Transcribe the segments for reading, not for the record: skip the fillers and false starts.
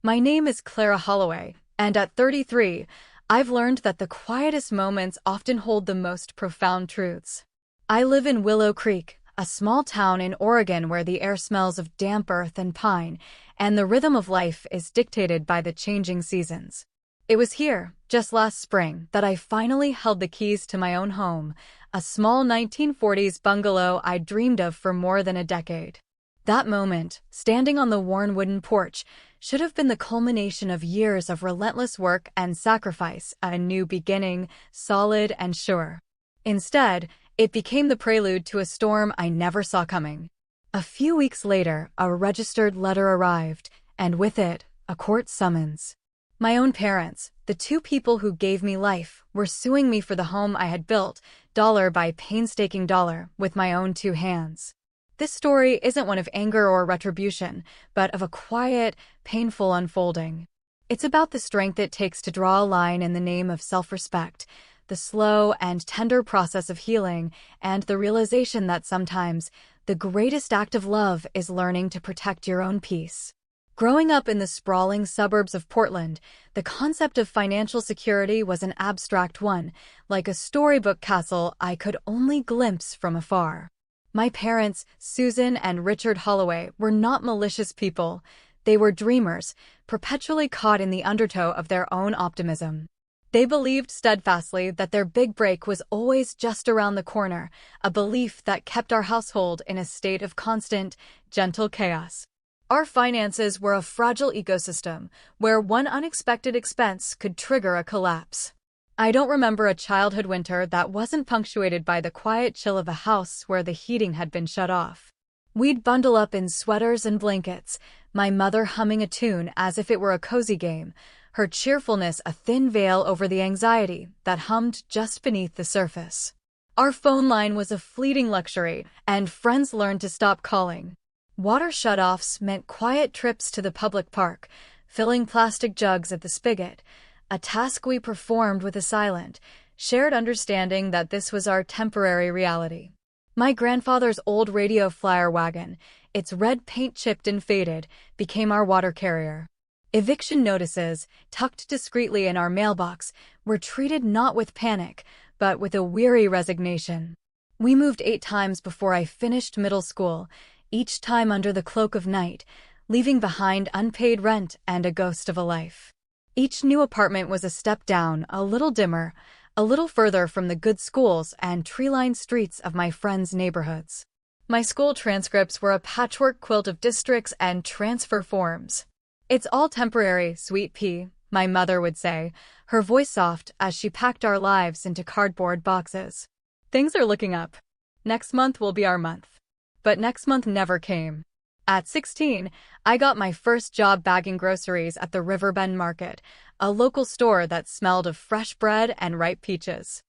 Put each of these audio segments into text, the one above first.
My name is Clara Holloway, and at 33, I've learned that the quietest moments often hold the most profound truths. I live in Willow Creek, a small town in Oregon where the air smells of damp earth and pine, and the rhythm of life is dictated by the changing seasons. It was here, just last spring, that I finally held the keys to my own home, a small 1940s bungalow I'd dreamed of for more than a decade. That moment, standing on the worn wooden porch, should have been the culmination of years of relentless work and sacrifice, a new beginning, solid and sure. Instead, it became the prelude to a storm I never saw coming. A few weeks later, a registered letter arrived, and with it, a court summons. My own parents, the two people who gave me life, were suing me for the home I had built, dollar by painstaking dollar, with my own two hands. This story isn't one of anger or retribution, but of a quiet, painful unfolding. It's about the strength it takes to draw a line in the name of self-respect, the slow and tender process of healing, and the realization that sometimes the greatest act of love is learning to protect your own peace. Growing up in the sprawling suburbs of Portland, the concept of financial security was an abstract one, like a storybook castle I could only glimpse from afar. My parents, Susan and Richard Holloway, were not malicious people. They were dreamers, perpetually caught in the undertow of their own optimism. They believed steadfastly that their big break was always just around the corner, a belief that kept our household in a state of constant, gentle chaos. Our finances were a fragile ecosystem, where one unexpected expense could trigger a collapse. I don't remember a childhood winter that wasn't punctuated by the quiet chill of a house where the heating had been shut off. We'd bundle up in sweaters and blankets, my mother humming a tune as if it were a cozy game, her cheerfulness a thin veil over the anxiety that hummed just beneath the surface. Our phone line was a fleeting luxury, and friends learned to stop calling. Water shutoffs meant quiet trips to the public park, filling plastic jugs at the spigot, a task we performed with a silent, shared understanding that this was our temporary reality. My grandfather's old radio flyer wagon, its red paint chipped and faded, became our water carrier. Eviction notices, tucked discreetly in our mailbox, were treated not with panic, but with a weary resignation. We moved 8 times before I finished middle school, each time under the cloak of night, leaving behind unpaid rent and a ghost of a life. Each new apartment was a step down, a little dimmer, a little further from the good schools and tree-lined streets of my friends' neighborhoods. My school transcripts were a patchwork quilt of districts and transfer forms. "It's all temporary, sweet pea," my mother would say, her voice soft as she packed our lives into cardboard boxes. "Things are looking up. Next month will be our month." But next month never came. At 16, I got my first job bagging groceries at the Riverbend Market, a local store that smelled of fresh bread and ripe peaches.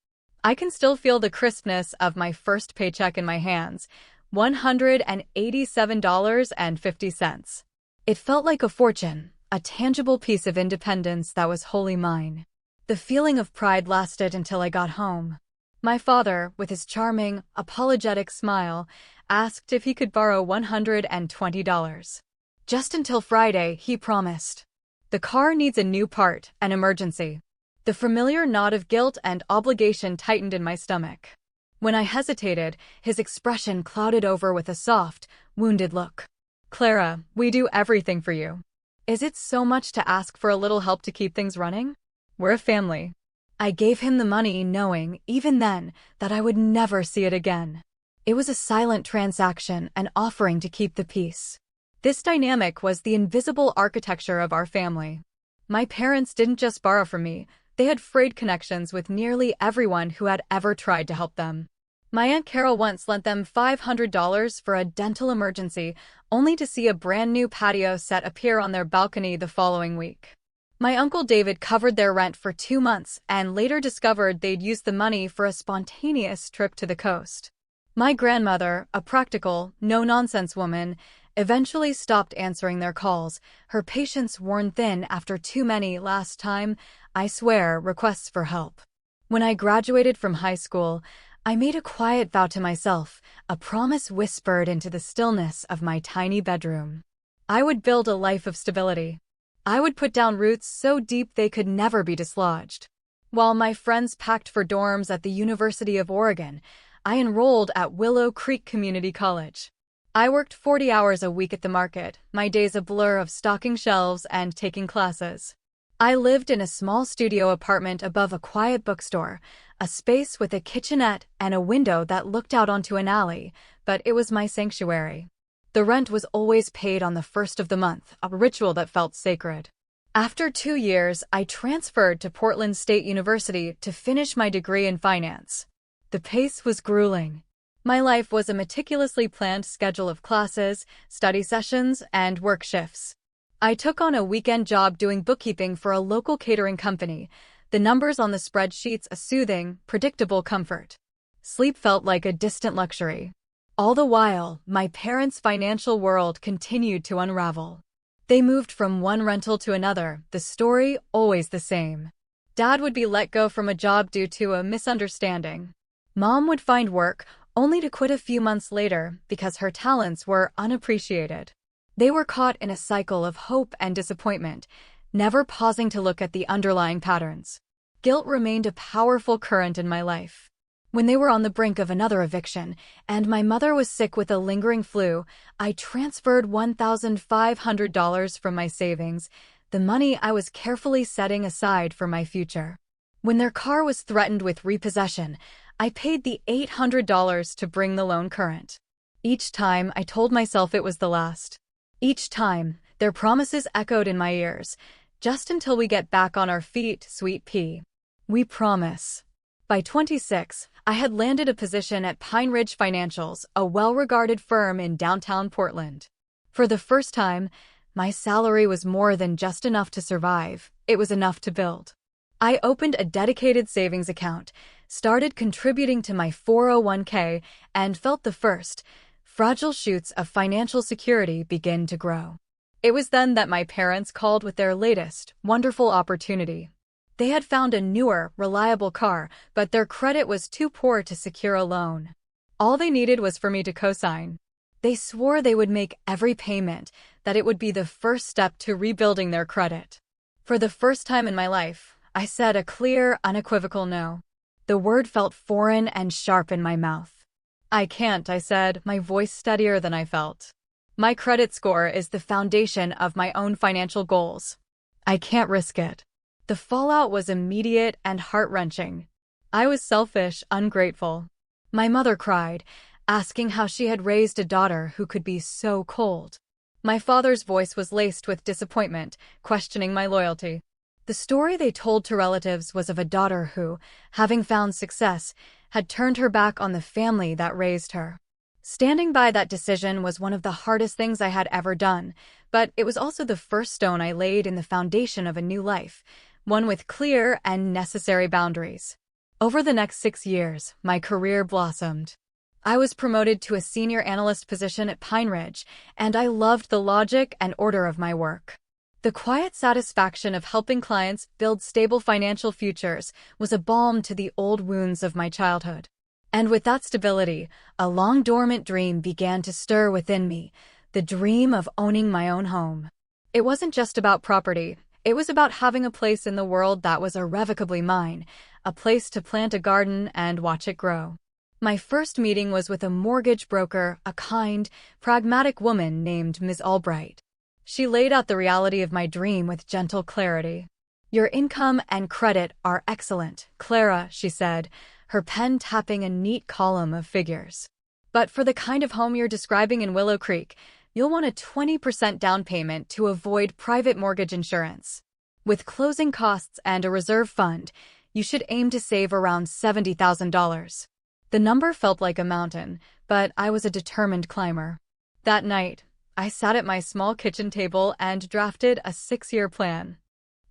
I can still feel the crispness of my first paycheck in my hands, $187.50. It felt like a fortune, a tangible piece of independence that was wholly mine. The feeling of pride lasted until I got home. My father, with his charming, apologetic smile, asked if he could borrow $120. Just until Friday, he promised. "The car needs a new part, an emergency." The familiar knot of guilt and obligation tightened in my stomach. When I hesitated, his expression clouded over with a soft, wounded look. "Clara, we do everything for you. Is it so much to ask for a little help to keep things running? We're a family." I gave him the money knowing, even then, that I would never see it again. It was a silent transaction, an offering to keep the peace. This dynamic was the invisible architecture of our family. My parents didn't just borrow from me, they had frayed connections with nearly everyone who had ever tried to help them. My Aunt Carol once lent them $500 for a dental emergency, only to see a brand new patio set appear on their balcony the following week. My Uncle David covered their rent for 2 months and later discovered they'd used the money for a spontaneous trip to the coast. My grandmother, a practical, no-nonsense woman, eventually stopped answering their calls, her patience worn thin after too many last time, I swear, requests for help. When I graduated from high school, I made a quiet vow to myself, a promise whispered into the stillness of my tiny bedroom. I would build a life of stability. I would put down roots so deep they could never be dislodged. While my friends packed for dorms at the University of Oregon, I enrolled at Willow Creek Community College. I worked 40 hours a week at the market, my days a blur of stocking shelves and taking classes. I lived in a small studio apartment above a quiet bookstore, a space with a kitchenette and a window that looked out onto an alley, but it was my sanctuary. The rent was always paid on the first of the month, a ritual that felt sacred. After 2 years, I transferred to Portland State University to finish my degree in finance. The pace was grueling. My life was a meticulously planned schedule of classes, study sessions, and work shifts. I took on a weekend job doing bookkeeping for a local catering company, the numbers on the spreadsheets a soothing, predictable comfort. Sleep felt like a distant luxury. All the while, my parents' financial world continued to unravel. They moved from one rental to another, the story always the same. Dad would be let go from a job due to a misunderstanding. Mom would find work, only to quit a few months later because her talents were unappreciated. They were caught in a cycle of hope and disappointment, never pausing to look at the underlying patterns. Guilt remained a powerful current in my life. When they were on the brink of another eviction, and my mother was sick with a lingering flu, I transferred $1,500 from my savings, the money I was carefully setting aside for my future. When their car was threatened with repossession, I paid the $800 to bring the loan current. Each time, I told myself it was the last. Each time, their promises echoed in my ears. Just until we get back on our feet, sweet pea. We promise. By 26, I had landed a position at Pine Ridge Financials, a well-regarded firm in downtown Portland. For the first time, my salary was more than just enough to survive. It was enough to build. I opened a dedicated savings account, started contributing to my 401k, and felt the first, fragile shoots of financial security begin to grow. It was then that my parents called with their latest, wonderful opportunity. They had found a newer, reliable car, but their credit was too poor to secure a loan. All they needed was for me to co-sign. They swore they would make every payment, that it would be the first step to rebuilding their credit. For the first time in my life, I said a clear, unequivocal no. The word felt foreign and sharp in my mouth. I can't, I said, my voice steadier than I felt. My credit score is the foundation of my own financial goals. I can't risk it. The fallout was immediate and heart-wrenching. I was selfish, ungrateful. My mother cried, asking how she had raised a daughter who could be so cold. My father's voice was laced with disappointment, questioning my loyalty. The story they told to relatives was of a daughter who, having found success, had turned her back on the family that raised her. Standing by that decision was one of the hardest things I had ever done, but it was also the first stone I laid in the foundation of a new life, one with clear and necessary boundaries. Over the next 6 years, my career blossomed. I was promoted to a senior analyst position at Pine Ridge, and I loved the logic and order of my work. The quiet satisfaction of helping clients build stable financial futures was a balm to the old wounds of my childhood. And with that stability, a long-dormant dream began to stir within me, the dream of owning my own home. It wasn't just about property. It was about having a place in the world that was irrevocably mine, a place to plant a garden and watch it grow. My first meeting was with a mortgage broker, a kind, pragmatic woman named Ms. Albright. She laid out the reality of my dream with gentle clarity. "Your income and credit are excellent, Clara," she said, her pen tapping a neat column of figures. "But for the kind of home you're describing in Willow Creek, you'll want a 20% down payment to avoid private mortgage insurance. With closing costs and a reserve fund, you should aim to save around $70,000. The number felt like a mountain, but I was a determined climber. That night, I sat at my small kitchen table and drafted a 6-year plan.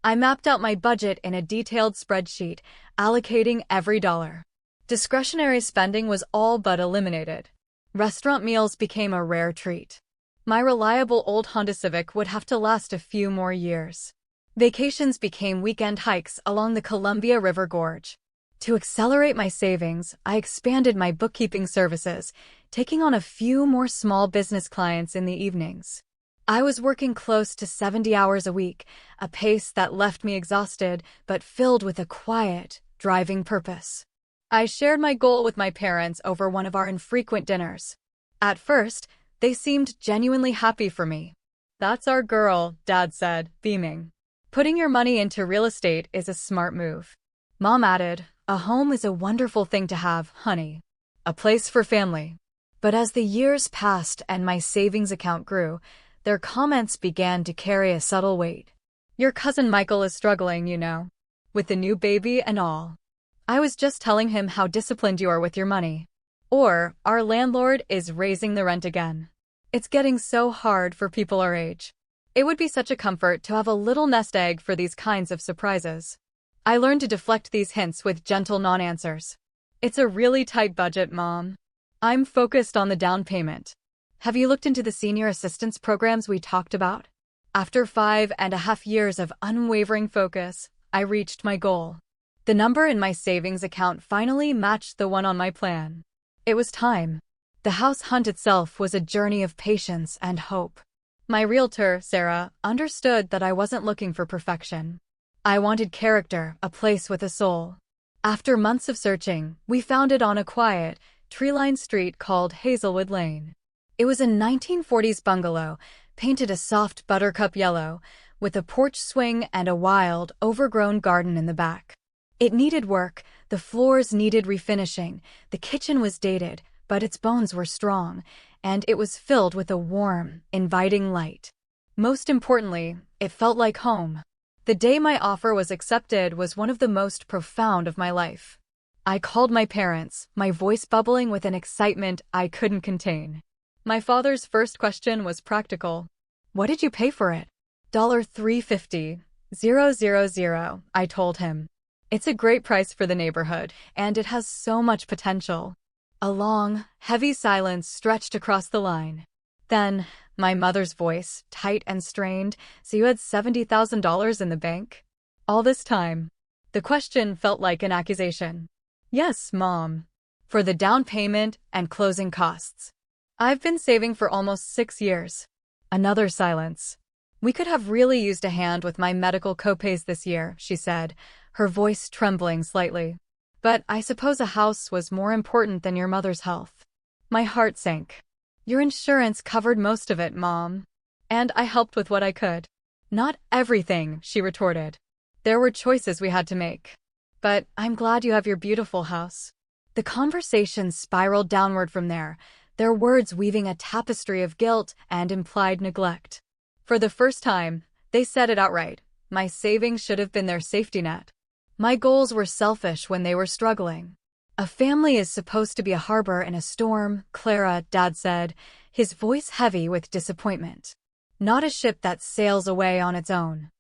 I mapped out my budget in a detailed spreadsheet, allocating every dollar. Discretionary spending was all but eliminated. Restaurant meals became a rare treat. My reliable old Honda Civic would have to last a few more years. Vacations became weekend hikes along the Columbia River Gorge. To accelerate my savings, I expanded my bookkeeping services, taking on a few more small business clients in the evenings. I was working close to 70 hours a week, a pace that left me exhausted but filled with a quiet, driving purpose. I shared my goal with my parents over one of our infrequent dinners. At first, they seemed genuinely happy for me. "That's our girl," Dad said, beaming. "Putting your money into real estate is a smart move." Mom added, "A home is a wonderful thing to have, honey. A place for family." But as the years passed and my savings account grew, their comments began to carry a subtle weight. "Your cousin Michael is struggling, you know, with the new baby and all. I was just telling him how disciplined you are with your money." Or, "Our landlord is raising the rent again. It's getting so hard for people our age." It would be such a comfort to have a little nest egg for these kinds of surprises. I learned to deflect these hints with gentle non-answers. "It's a really tight budget, Mom. I'm focused on the down payment. Have you looked into the senior assistance programs we talked about?" After 5.5 years of unwavering focus, I reached my goal. The number in my savings account finally matched the one on my plan. It was time. The house hunt itself was a journey of patience and hope. My realtor, Sarah, understood that I wasn't looking for perfection. I wanted character, a place with a soul. After months of searching, we found it on a quiet, tree-lined street called Hazelwood Lane. It was a 1940s bungalow, painted a soft buttercup yellow, with a porch swing and a wild, overgrown garden in the back. It needed work, the floors needed refinishing, the kitchen was dated, but its bones were strong, and it was filled with a warm, inviting light. Most importantly, it felt like home. The day my offer was accepted was one of the most profound of my life. I called my parents, my voice bubbling with an excitement I couldn't contain. My father's first question was practical. "What did you pay for it?" $350,000, I told him. "It's a great price for the neighborhood, and it has so much potential." A long, heavy silence stretched across the line. Then, my mother's voice, tight and strained, "So you had $70,000 in the bank?" All this time, the question felt like an accusation. "Yes, Mom. For the down payment and closing costs. I've been saving for almost 6 years." Another silence. "We could have really used a hand with my medical copays this year," she said, her voice trembling slightly. "But I suppose a house was more important than your mother's health." My heart sank. "Your insurance covered most of it, Mom. And I helped with what I could." "Not everything," she retorted. "There were choices we had to make. But I'm glad you have your beautiful house." The conversation spiraled downward from there, their words weaving a tapestry of guilt and implied neglect. For the first time, they said it outright. My savings should have been their safety net. My goals were selfish when they were struggling. "A family is supposed to be a harbor in a storm, Clara," Dad said, his voice heavy with disappointment. "Not a ship that sails away on its own."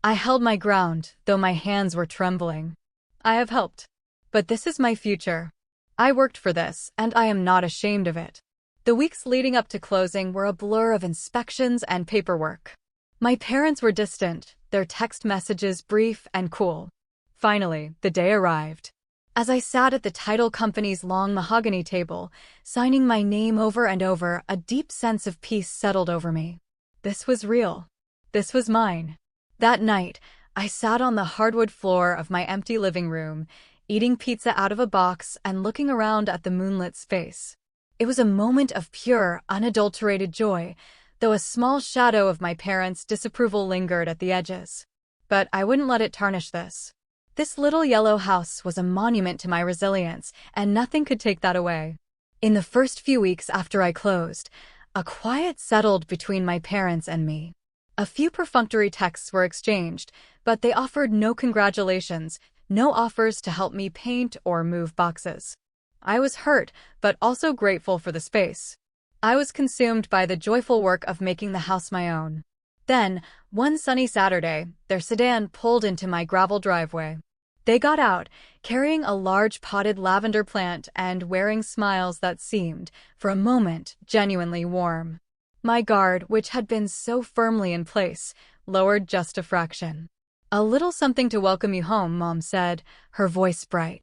I held my ground, though my hands were trembling. "I have helped. But this is my future. I worked for this, and I am not ashamed of it." The weeks leading up to closing were a blur of inspections and paperwork. My parents were distant, their text messages brief and cool. Finally, the day arrived. As I sat at the title company's long mahogany table, signing my name over and over, a deep sense of peace settled over me. This was real. This was mine. That night, I sat on the hardwood floor of my empty living room, eating pizza out of a box and looking around at the moonlit space. It was a moment of pure, unadulterated joy, though a small shadow of my parents' disapproval lingered at the edges. But I wouldn't let it tarnish this. This little yellow house was a monument to my resilience, and nothing could take that away. In the first few weeks after I closed, a quiet settled between my parents and me. A few perfunctory texts were exchanged, but they offered no congratulations, no offers to help me paint or move boxes. I was hurt, but also grateful for the space. I was consumed by the joyful work of making the house my own. Then, one sunny Saturday, their sedan pulled into my gravel driveway. They got out, carrying a large potted lavender plant and wearing smiles that seemed, for a moment, genuinely warm. My guard, which had been so firmly in place, lowered just a fraction. "A little something to welcome you home," Mom said, her voice bright.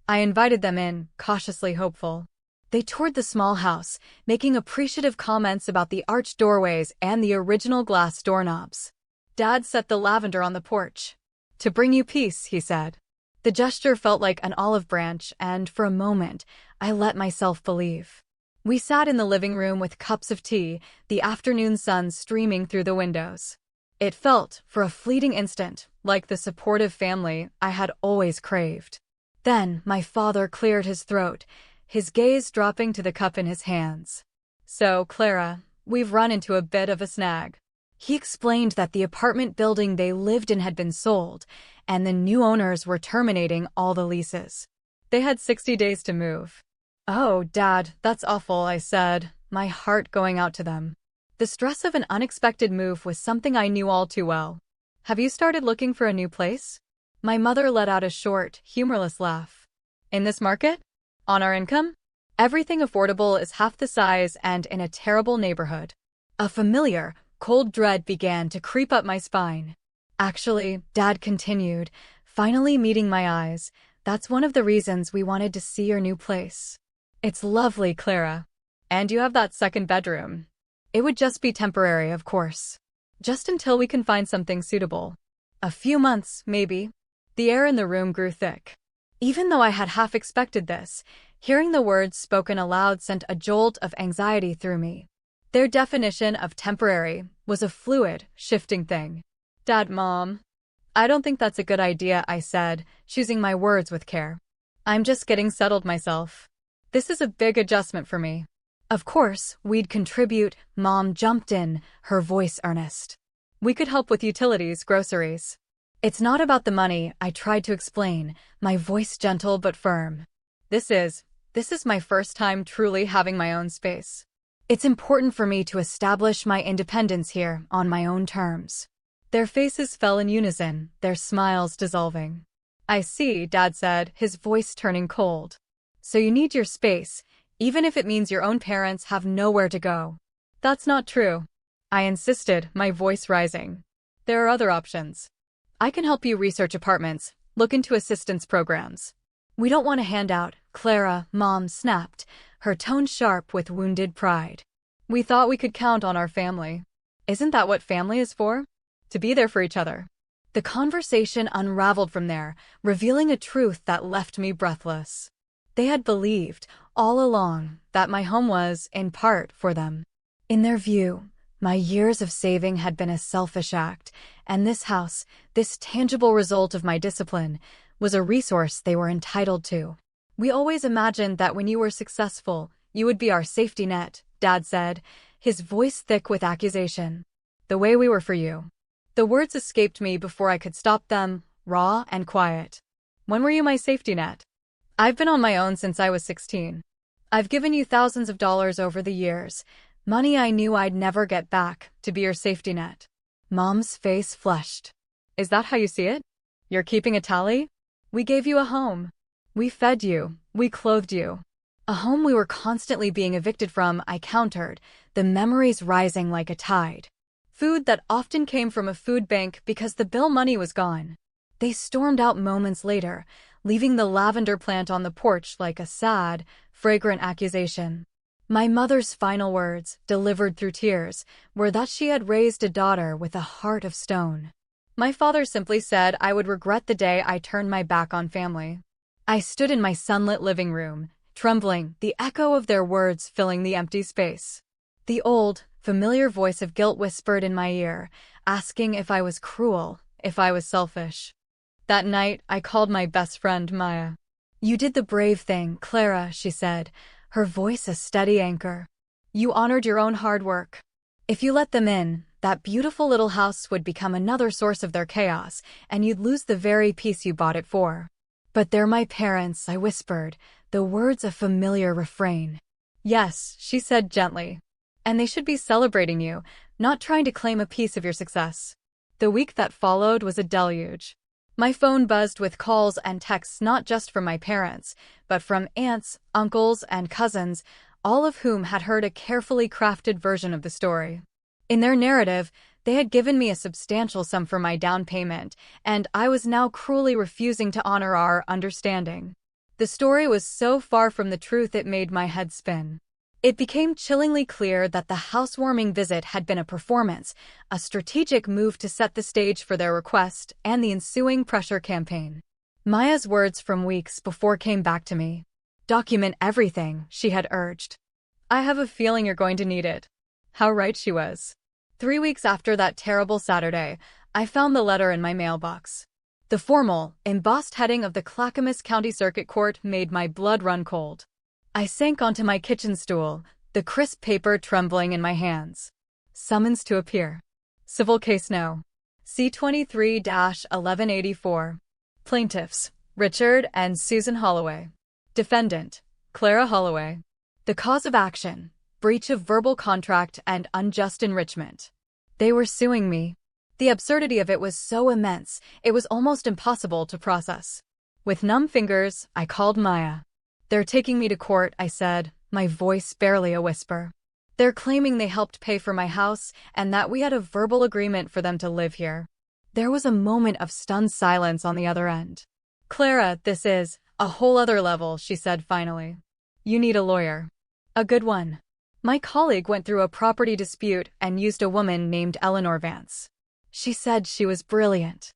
I invited them in, cautiously hopeful. They toured the small house, making appreciative comments about the arched doorways and the original glass doorknobs. Dad set the lavender on the porch. "To bring you peace," he said. The gesture felt like an olive branch, and for a moment, I let myself believe. We sat in the living room with cups of tea, the afternoon sun streaming through the windows. It felt, for a fleeting instant, like the supportive family I had always craved. Then my father cleared his throat, his gaze dropping to the cup in his hands. "So, Clara, we've run into a bit of a snag." He explained that the apartment building they lived in had been sold, and the new owners were terminating all the leases. They had 60 days to move. "Oh, Dad, that's awful," I said, my heart going out to them. The stress of an unexpected move was something I knew all too well. "Have you started looking for a new place?" My mother let out a short, humorless laugh. "In this market? On our income? Everything affordable is half the size and in a terrible neighborhood." A familiar, cold dread began to creep up my spine. "Actually," Dad continued, finally meeting my eyes, "that's one of the reasons we wanted to see your new place. It's lovely, Clara. And you have that second bedroom. It would just be temporary, of course. Just until we can find something suitable. A few months, maybe." The air in the room grew thick. Even though I had half expected this, hearing the words spoken aloud sent a jolt of anxiety through me. Their definition of temporary was a fluid, shifting thing. "Dad, Mom, I don't think that's a good idea," I said, choosing my words with care. "I'm just getting settled myself. This is a big adjustment for me." "Of course, we'd contribute," Mom jumped in, her voice earnest. "We could help with utilities, groceries." "It's not about the money," I tried to explain, my voice gentle but firm. This is my first time truly having my own space. It's important for me to establish my independence here on my own terms." Their faces fell in unison, their smiles dissolving. "I see," Dad said, his voice turning cold. "So you need your space, even if it means your own parents have nowhere to go." "That's not true," I insisted, my voice rising. "There are other options. I can help you research apartments, look into assistance programs." "We don't want a handout," Clara, Mom snapped, her tone sharp with wounded pride. "We thought we could count on our family." "Isn't that what family is for? To be there for each other." The conversation unraveled from there, revealing a truth that left me breathless. They had believed, all along, that my home was, in part, for them. In their view, my years of saving had been a selfish act, and this house, this tangible result of my discipline, was a resource they were entitled to. "We always imagined that when you were successful, you would be our safety net," Dad said, his voice thick with accusation. "The way we were for you." The words escaped me before I could stop them, raw and quiet. "When were you my safety net?" "I've been on my own since I was 16. I've given you thousands of dollars over the years, money I knew I'd never get back, to be your safety net." Mom's face flushed. "Is that how you see it? You're keeping a tally? We gave you a home. We fed you, we clothed you." "A home we were constantly being evicted from," I countered, the memories rising like a tide. "Food that often came from a food bank because the bill money was gone." They stormed out moments later, leaving the lavender plant on the porch like a sad, fragrant accusation. My mother's final words, delivered through tears, were that she had raised a daughter with a heart of stone. My father simply said I would regret the day I turned my back on family. I stood in my sunlit living room, trembling, the echo of their words filling the empty space. The old, familiar voice of guilt whispered in my ear, asking if I was cruel, if I was selfish. That night, I called my best friend, Maya. "You did the brave thing, Clara," she said, her voice a steady anchor. "You honored your own hard work. If you let them in, that beautiful little house would become another source of their chaos, and you'd lose the very peace you bought it for." "But they're my parents," I whispered, the words a familiar refrain. "Yes," she said gently. "And they should be celebrating you, not trying to claim a piece of your success." The week that followed was a deluge. My phone buzzed with calls and texts not just from my parents, but from aunts, uncles, and cousins, all of whom had heard a carefully crafted version of the story. In their narrative, they had given me a substantial sum for my down payment, and I was now cruelly refusing to honor our understanding. The story was so far from the truth it made my head spin. It became chillingly clear that the housewarming visit had been a performance, a strategic move to set the stage for their request and the ensuing pressure campaign. Maya's words from weeks before came back to me. "Document everything," she had urged. "I have a feeling you're going to need it." How right she was. 3 weeks after that terrible Saturday, I found the letter in my mailbox. The formal, embossed heading of the Clackamas County Circuit Court made my blood run cold. I sank onto my kitchen stool, the crisp paper trembling in my hands. Summons to appear. Civil Case No. C-23-1184. Plaintiffs, Richard and Susan Holloway. Defendant, Clara Holloway. The cause of action, breach of verbal contract and unjust enrichment. They were suing me. The absurdity of it was so immense, it was almost impossible to process. With numb fingers, I called Maya. "They're taking me to court," I said, my voice barely a whisper. "They're claiming they helped pay for my house and that we had a verbal agreement for them to live here." There was a moment of stunned silence on the other end. "Clara, this is a whole other level," she said finally. "You need a lawyer. A good one." My colleague went through a property dispute and used a woman named Eleanor Vance. She said she was brilliant.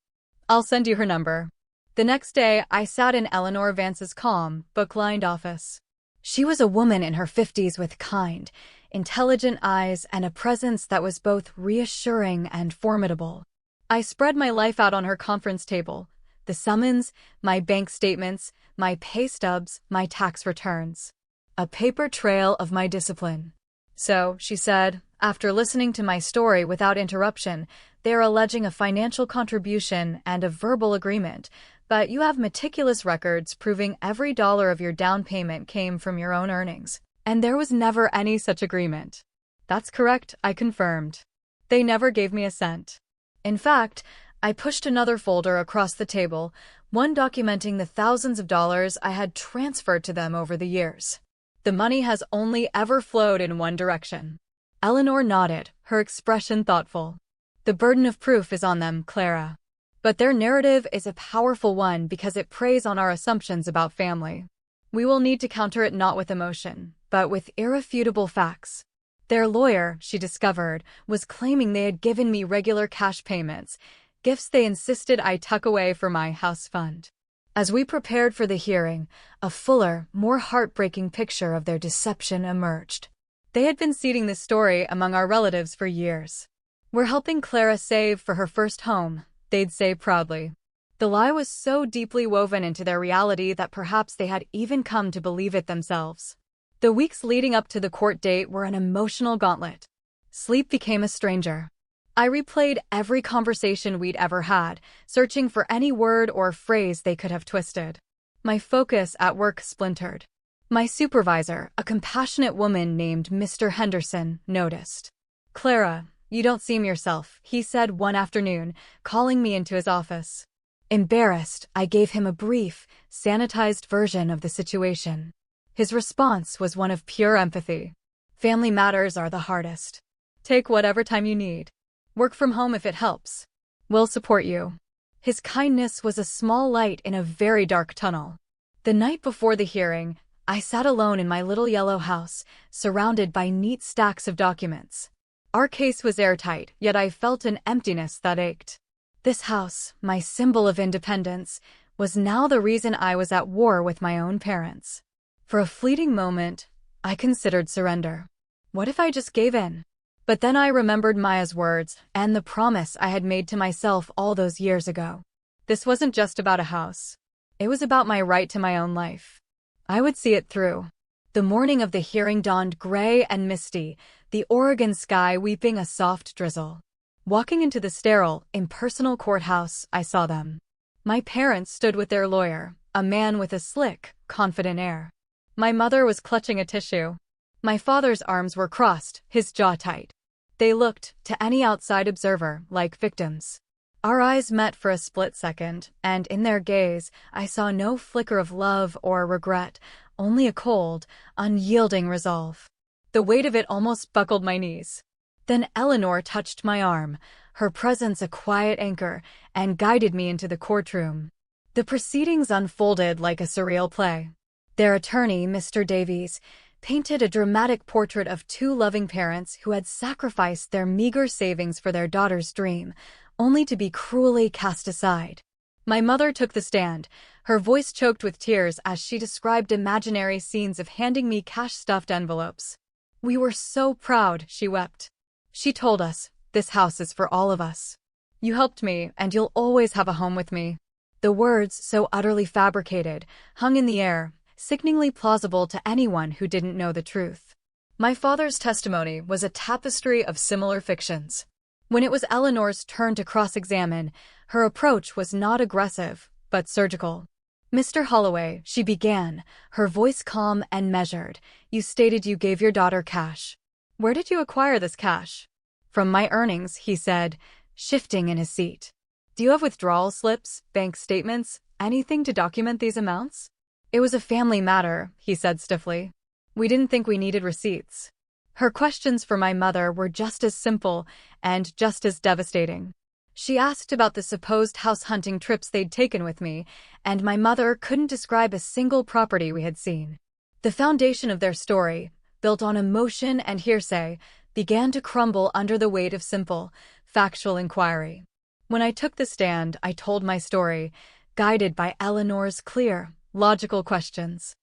"I'll send you her number." The next day, I sat in Eleanor Vance's calm, book-lined office. She was a woman in her 50s with kind, intelligent eyes and a presence that was both reassuring and formidable. I spread my life out on her conference table. The summons, my bank statements, my pay stubs, my tax returns. A paper trail of my discipline. "So," she said, after listening to my story without interruption, "they're alleging a financial contribution and a verbal agreement, but you have meticulous records proving every dollar of your down payment came from your own earnings. And there was never any such agreement." "That's correct," I confirmed. "They never gave me a cent." In fact, I pushed another folder across the table, one documenting the thousands of dollars I had transferred to them over the years. "The money has only ever flowed in one direction." Eleanor nodded, her expression thoughtful. "The burden of proof is on them, Clara. But their narrative is a powerful one because it preys on our assumptions about family. We will need to counter it not with emotion, but with irrefutable facts." Their lawyer, she discovered, was claiming they had given me regular cash payments, gifts they insisted I tuck away for my house fund. As we prepared for the hearing, a fuller, more heartbreaking picture of their deception emerged. They had been seeding this story among our relatives for years. "We're helping Clara save for her first home," they'd say proudly. The lie was so deeply woven into their reality that perhaps they had even come to believe it themselves. The weeks leading up to the court date were an emotional gauntlet. Sleep became a stranger. I replayed every conversation we'd ever had, searching for any word or phrase they could have twisted. My focus at work splintered. My supervisor, a compassionate woman named Mr. Henderson, noticed. "Clara, you don't seem yourself," he said one afternoon, calling me into his office. Embarrassed, I gave him a brief, sanitized version of the situation. His response was one of pure empathy. "Family matters are the hardest. Take whatever time you need. Work from home if it helps. We'll support you." His kindness was a small light in a very dark tunnel. The night before the hearing, I sat alone in my little yellow house, surrounded by neat stacks of documents. Our case was airtight, yet I felt an emptiness that ached. This house, my symbol of independence, was now the reason I was at war with my own parents. For a fleeting moment, I considered surrender. What if I just gave in? But then I remembered Maya's words and the promise I had made to myself all those years ago. This wasn't just about a house. It was about my right to my own life. I would see it through. The morning of the hearing dawned gray and misty, the Oregon sky weeping a soft drizzle. Walking into the sterile, impersonal courthouse, I saw them. My parents stood with their lawyer, a man with a slick, confident air. My mother was clutching a tissue. My father's arms were crossed, his jaw tight. They looked, to any outside observer, like victims. Our eyes met for a split second, and in their gaze, I saw no flicker of love or regret, only a cold, unyielding resolve. The weight of it almost buckled my knees. Then Eleanor touched my arm, her presence a quiet anchor, and guided me into the courtroom. The proceedings unfolded like a surreal play. Their attorney, Mr. Davies, painted a dramatic portrait of two loving parents who had sacrificed their meager savings for their daughter's dream, only to be cruelly cast aside. My mother took the stand, her voice choked with tears as she described imaginary scenes of handing me cash-stuffed envelopes. "We were so proud," she wept. She told us, "This house is for all of us. You helped me, and you'll always have a home with me." The words, so utterly fabricated, hung in the air, sickeningly plausible to anyone who didn't know the truth. My father's testimony was a tapestry of similar fictions. When it was Eleanor's turn to cross-examine, her approach was not aggressive, but surgical. "Mr. Holloway," she began, her voice calm and measured, "you stated you gave your daughter cash. Where did you acquire this cash?" "From my earnings," he said, shifting in his seat. "Do you have withdrawal slips, bank statements, anything to document these amounts?" "It was a family matter," he said stiffly. "We didn't think we needed receipts." Her questions for my mother were just as simple and just as devastating. She asked about the supposed house hunting trips they'd taken with me, and my mother couldn't describe a single property we had seen. The foundation of their story, built on emotion and hearsay, began to crumble under the weight of simple, factual inquiry. When I took the stand, I told my story, guided by Eleanor's clear, logical questions.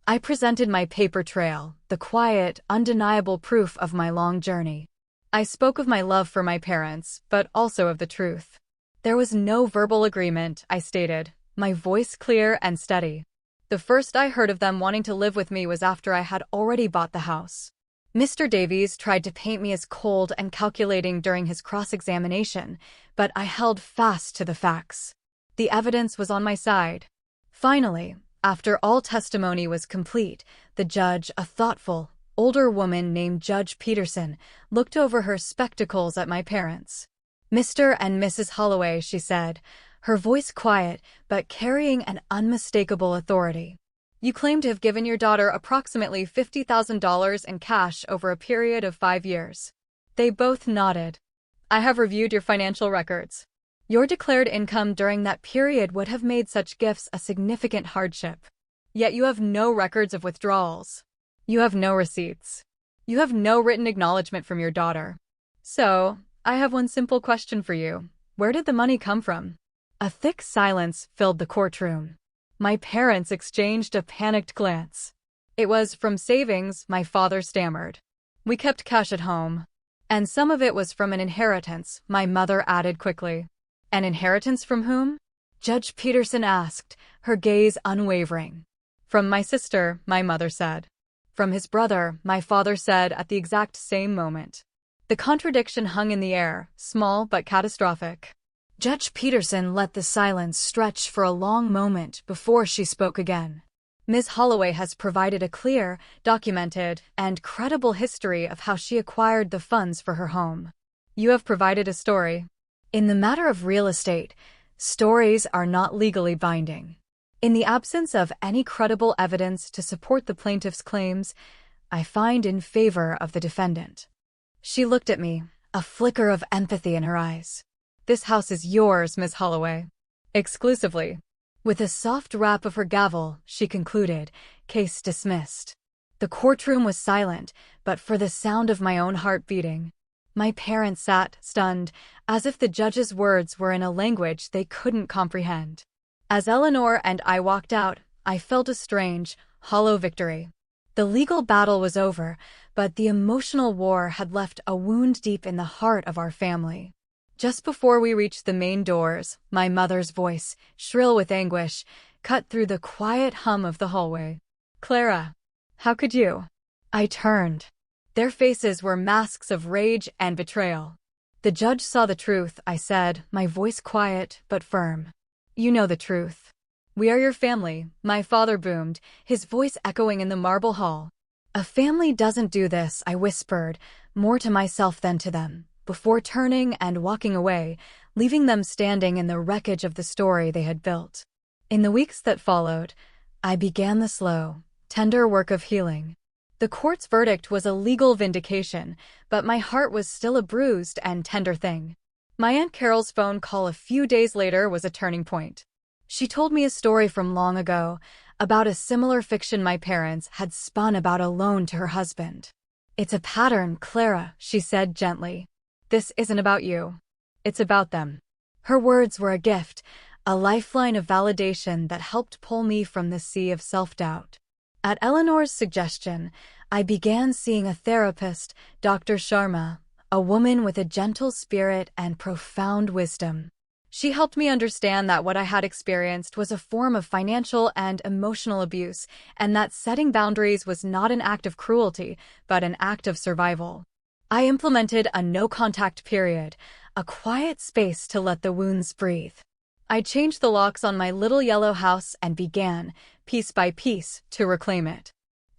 I presented my paper trail, the quiet, undeniable proof of my long journey. I spoke of my love for my parents, but also of the truth. There was no verbal agreement, I stated, my voice clear and steady. The first I heard of them wanting to live with me was after I had already bought the house. Mr. Davies tried to paint me as cold and calculating during his cross-examination, but I held fast to the facts. The evidence was on my side. Finally, after all testimony was complete, the judge, a thoughtful, older woman named Judge Peterson, looked over her spectacles at my parents. "Mr. and Mrs. Holloway," she said, her voice quiet but carrying an unmistakable authority. "You claim to have given your daughter approximately $50,000 in cash over a period of 5 years. They both nodded. "I have reviewed your financial records. Your declared income during that period would have made such gifts a significant hardship. Yet you have no records of withdrawals. You have no receipts. You have no written acknowledgement from your daughter. So, I have one simple question for you. Where did the money come from?" A thick silence filled the courtroom. My parents exchanged a panicked glance. "It was from savings," my father stammered. "We kept cash at home." "And some of it was from an inheritance," my mother added quickly. "An inheritance from whom?" Judge Peterson asked, her gaze unwavering. "From my sister," my mother said. "From his brother," my father said at the exact same moment. The contradiction hung in the air, small but catastrophic. Judge Peterson let the silence stretch for a long moment before she spoke again. "Ms. Holloway has provided a clear, documented, and credible history of how she acquired the funds for her home. You have provided a story. In the matter of real estate, stories are not legally binding. In the absence of any credible evidence to support the plaintiff's claims, I find in favor of the defendant." She looked at me, a flicker of empathy in her eyes. "This house is yours, Ms. Holloway. Exclusively." With a soft rap of her gavel, she concluded, "Case dismissed." The courtroom was silent, but for the sound of my own heart beating. My parents sat, stunned, as if the judge's words were in a language they couldn't comprehend. As Eleanor and I walked out, I felt a strange, hollow victory. The legal battle was over, but the emotional war had left a wound deep in the heart of our family. Just before we reached the main doors, my mother's voice, shrill with anguish, cut through the quiet hum of the hallway. "Clara, how could you?" I turned. Their faces were masks of rage and betrayal. "The judge saw the truth," I said, my voice quiet but firm. "You know the truth. We are your family," my father boomed, his voice echoing in the marble hall. "A family doesn't do this," I whispered, more to myself than to them, before turning and walking away, leaving them standing in the wreckage of the story they had built. In the weeks that followed, I began the slow, tender work of healing. The court's verdict was a legal vindication, but my heart was still a bruised and tender thing. My Aunt Carol's phone call a few days later was a turning point. She told me a story from long ago about a similar fiction my parents had spun about a loan to her husband. "It's a pattern, Clara," she said gently. "This isn't about you. It's about them." Her words were a gift, a lifeline of validation that helped pull me from the sea of self-doubt. At Eleanor's suggestion, I began seeing a therapist, Dr. Sharma, a woman with a gentle spirit and profound wisdom. She helped me understand that what I had experienced was a form of financial and emotional abuse, and that setting boundaries was not an act of cruelty, but an act of survival. I implemented a no-contact period, a quiet space to let the wounds breathe. I changed the locks on my little yellow house and began, piece by piece, to reclaim it.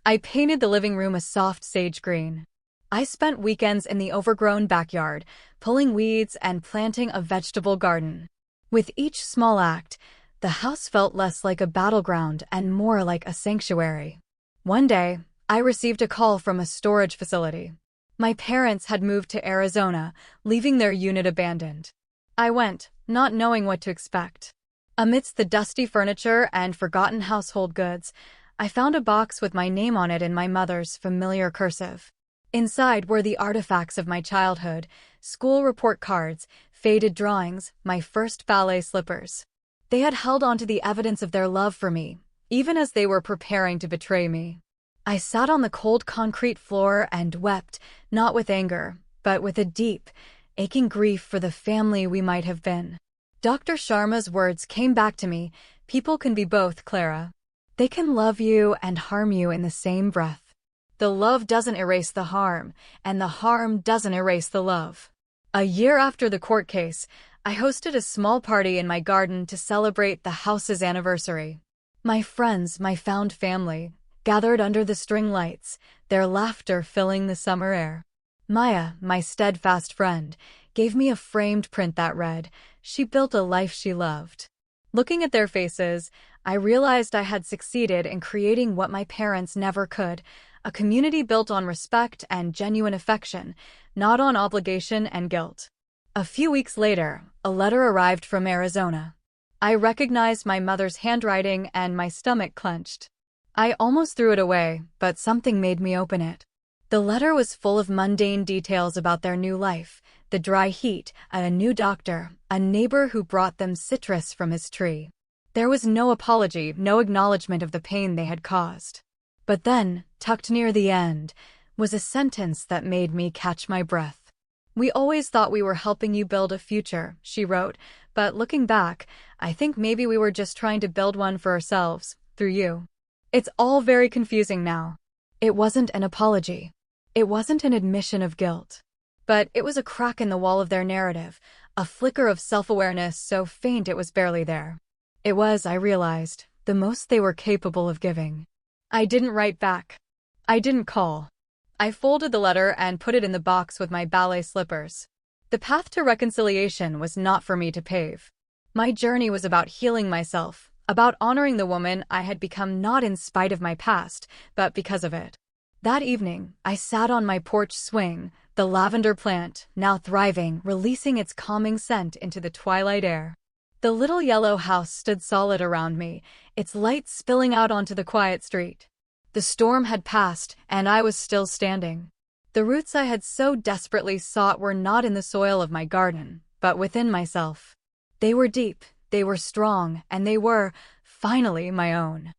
I painted the living room a soft sage green. I spent weekends in the overgrown backyard, pulling weeds and planting a vegetable garden. With each small act, the house felt less like a battleground and more like a sanctuary. One day, I received a call from a storage facility. My parents had moved to Arizona, leaving their unit abandoned. I went, not knowing what to expect. Amidst the dusty furniture and forgotten household goods, I found a box with my name on it in my mother's familiar cursive. Inside were the artifacts of my childhood: school report cards, faded drawings, my first ballet slippers. They had held on to the evidence of their love for me, even as they were preparing to betray me. I sat on the cold concrete floor and wept, not with anger, but with a deep, aching grief for the family we might have been. Dr. Sharma's words came back to me: "People can be both, Clara. They can love you and harm you in the same breath. The love doesn't erase the harm, and the harm doesn't erase the love." A year after the court case, I hosted a small party in my garden to celebrate the house's anniversary. My friends, my found family, gathered under the string lights, their laughter filling the summer air. Maya, my steadfast friend, gave me a framed print that read, "She built a life she loved." Looking at their faces, I realized I had succeeded in creating what my parents never could: a community built on respect and genuine affection, not on obligation and guilt. A few weeks later, a letter arrived from Arizona. I recognized my mother's handwriting and my stomach clenched. I almost threw it away, but something made me open it. The letter was full of mundane details about their new life: the dry heat, a new doctor, a neighbor who brought them citrus from his tree. There was no apology, no acknowledgement of the pain they had caused. But then, tucked near the end, was a sentence that made me catch my breath. "We always thought we were helping you build a future," she wrote, "but looking back, I think maybe we were just trying to build one for ourselves, through you." It's all very confusing now. It wasn't an apology. It wasn't an admission of guilt. But it was a crack in the wall of their narrative, a flicker of self-awareness so faint it was barely there. It was, I realized, the most they were capable of giving. I didn't write back. I didn't call. I folded the letter and put it in the box with my ballet slippers. The path to reconciliation was not for me to pave. My journey was about healing myself, about honoring the woman I had become, not in spite of my past, but because of it. That evening, I sat on my porch swing, the lavender plant, now thriving, releasing its calming scent into the twilight air. The little yellow house stood solid around me, its light spilling out onto the quiet street. The storm had passed, and I was still standing. The roots I had so desperately sought were not in the soil of my garden, but within myself. They were deep, they were strong, and they were, finally, my own.